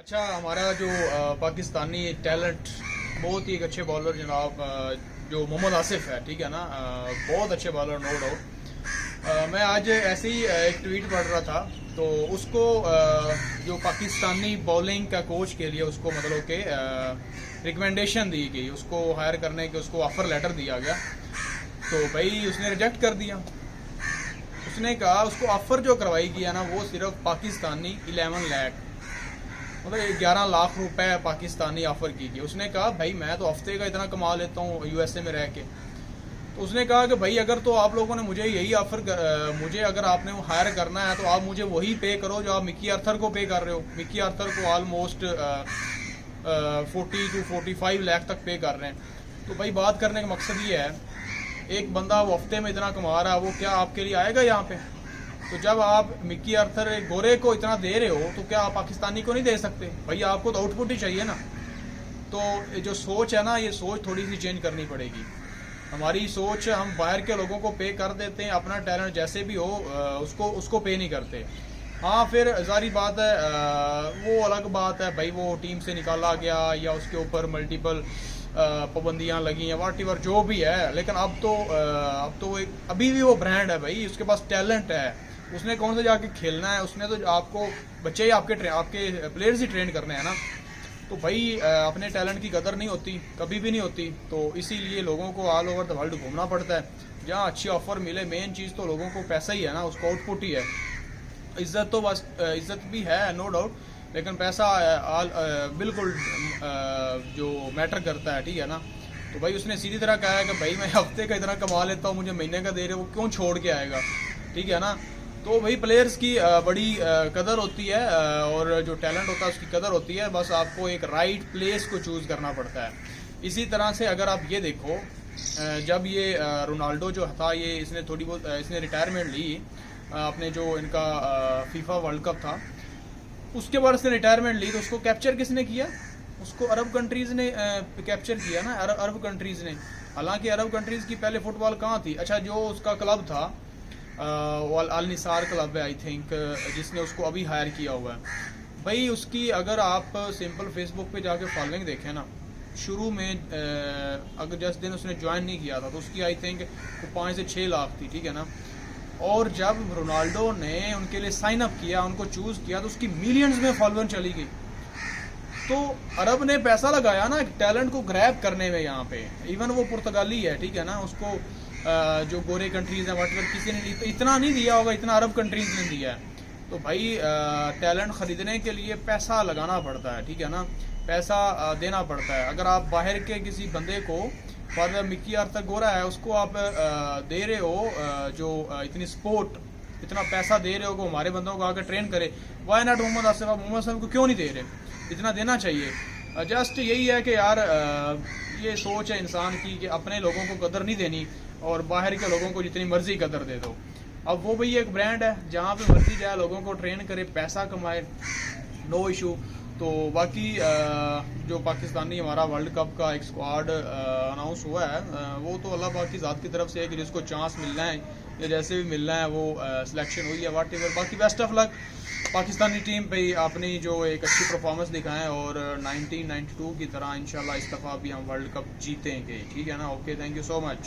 अच्छा, हमारा जो पाकिस्तानी टैलेंट बहुत ही एक अच्छे बॉलर जनाब जो मोहम्मद आसिफ है, ठीक है ना। बहुत अच्छे बॉलर, नो डाउट। मैं आज ऐसे ही एक ट्वीट पढ़ रहा था, तो उसको जो पाकिस्तानी बॉलिंग का कोच के लिए उसको मतलब के रिकमेंडेशन दी गई, उसको हायर करने के उसको ऑफर लेटर दिया गया। तो भाई उसने रिजेक्ट कर दिया। उसने कहा उसको ऑफर जो करवाई गई है ना, वो सिर्फ पाकिस्तानी 11 लाख मतलब 11 लाख रुपए पाकिस्तानी ऑफर की गई। उसने कहा भाई मैं तो हफ्ते का इतना कमा लेता हूँ यूएसए में रह के। तो उसने कहा कि भाई अगर तो आप लोगों ने मुझे यही मुझे अगर आपने हायर करना है तो आप मुझे वही पे करो जो आप मिकी आर्थर को पे कर रहे हो। मिकी आर्थर को ऑलमोस्ट 40 to 45 लाख तक पे कर रहे हैं। तो भाई बात करने का मकसद ये है, एक बंदा वो हफ्ते में इतना कमा रहा है, वो क्या आपके लिए आएगा यहाँ पे? तो जब आप मिकी आर्थर गोरे को इतना दे रहे हो तो क्या आप पाकिस्तानी को नहीं दे सकते? भाई आपको तो आउटपुट ही चाहिए ना। तो जो सोच है ना, ये सोच थोड़ी सी चेंज करनी पड़ेगी। हमारी सोच, हम बाहर के लोगों को पे कर देते हैं, अपना टैलेंट जैसे भी हो उसको पे नहीं करते। हाँ, फिर जारी बात है, वो अलग बात है भाई, वो टीम से निकाला गया या उसके ऊपर मल्टीपल पाबंदियाँ लगी हैं, वाट एवर जो भी है। लेकिन अब तो अभी भी वो ब्रांड है भाई, उसके पास टैलेंट है। उसने कौन सा जाके खेलना है? उसने तो आपको बच्चे ही आपके प्लेयर्स ही ट्रेन करने हैं ना। तो भाई अपने टैलेंट की कदर नहीं होती, कभी भी नहीं होती। तो इसीलिए लोगों को ऑल ओवर द वर्ल्ड घूमना पड़ता है जहाँ अच्छी ऑफर मिले। मेन चीज़ तो लोगों को पैसा ही है ना, उसको आउटपुट ही है। इज्जत तो बस इज्जत भी है, नो डाउट, लेकिन पैसा बिल्कुल जो मैटर करता है, ठीक है ना। तो भाई उसने सीधी तरह कहा है कि भाई मैं हफ्ते का इतना कमा लेता हूँ, मुझे महीने का दे रहे हो, वो क्यों छोड़ के आएगा? ठीक है ना। तो भाई प्लेयर्स की बड़ी कदर होती है, और जो टैलेंट होता है उसकी कदर होती है। बस आपको एक राइट प्लेस को चूज़ करना पड़ता है। इसी तरह से अगर आप ये देखो, जब ये रोनाल्डो जो था, ये इसने थोड़ी बहुत इसने रिटायरमेंट ली अपने जो इनका फीफा वर्ल्ड कप था, उसके बाद इसने रिटायरमेंट ली। तो उसको कैप्चर किसने किया? उसको अरब कंट्रीज़ ने कैप्चर किया ना, अरब कंट्रीज़ ने। हालांकि अरब कंट्रीज़ की पहले फुटबॉल कहाँ थी? अच्छा, जो उसका क्लब था अल निसार क्लब है आई थिंक, जिसने उसको अभी हायर किया हुआ है। भाई उसकी अगर आप सिंपल फेसबुक पे जाके फॉलोइंग देखें ना, शुरू में अगर जिस दिन उसने ज्वाइन नहीं किया था तो उसकी आई थिंक 5 से 6 लाख थी, ठीक है ना। और जब रोनाल्डो ने उनके लिए साइन अप किया, उनको चूज़ किया, तो उसकी मिलियंस में फॉलोअर चली गई। तो अरब ने पैसा लगाया ना टैलेंट को ग्रैब करने में यहाँ पे। इवन वो पुर्तगाली है, ठीक है ना, उसको जो गोरे कंट्रीज़ हैं वाटर किसी ने इतना नहीं दिया होगा, इतना अरब कंट्रीज़ ने दिया है। तो भाई टैलेंट ख़रीदने के लिए पैसा लगाना पड़ता है, ठीक है ना, पैसा देना पड़ता है। अगर आप बाहर के किसी बंदे को, फॉर मिकी आर्थर गोरा है, उसको आप दे रहे हो जो इतनी सपोर्ट, इतना पैसा दे रहे हो को हमारे बंदों को आकर ट्रेन करे, वाई नॉट मोहम्मद आसिफ? आप मोहम्मद आसिफ को क्यों नहीं दे रहे? इतना देना चाहिए। जस्ट यही है कि यार ये सोच है इंसान की कि अपने लोगों को कदर नहीं देनी और बाहर के लोगों को जितनी मर्जी कदर दे दो। अब वो भी एक ब्रांड है, जहाँ पे मर्जी जाए लोगों को ट्रेन करे, पैसा कमाए, नो इशू। तो बाकी जो पाकिस्तानी हमारा वर्ल्ड कप का एक स्क्वाड अनाउंस हुआ है, वो तो अल्लाह पाक की ज़ात की तरफ से है कि जिसको चांस मिलना है या जैसे भी मिलना है वो सिलेक्शन हुई है, वाट एवर। बाकी best of luck Pakistani team पे अपनी जो एक अच्छी परफॉर्मेंस दिखाएं, और 1992 की तरह इंशाल्लाह इस दफ़ा भी हम वर्ल्ड कप जीतेंगे, ठीक है ना। Okay, thank you so much.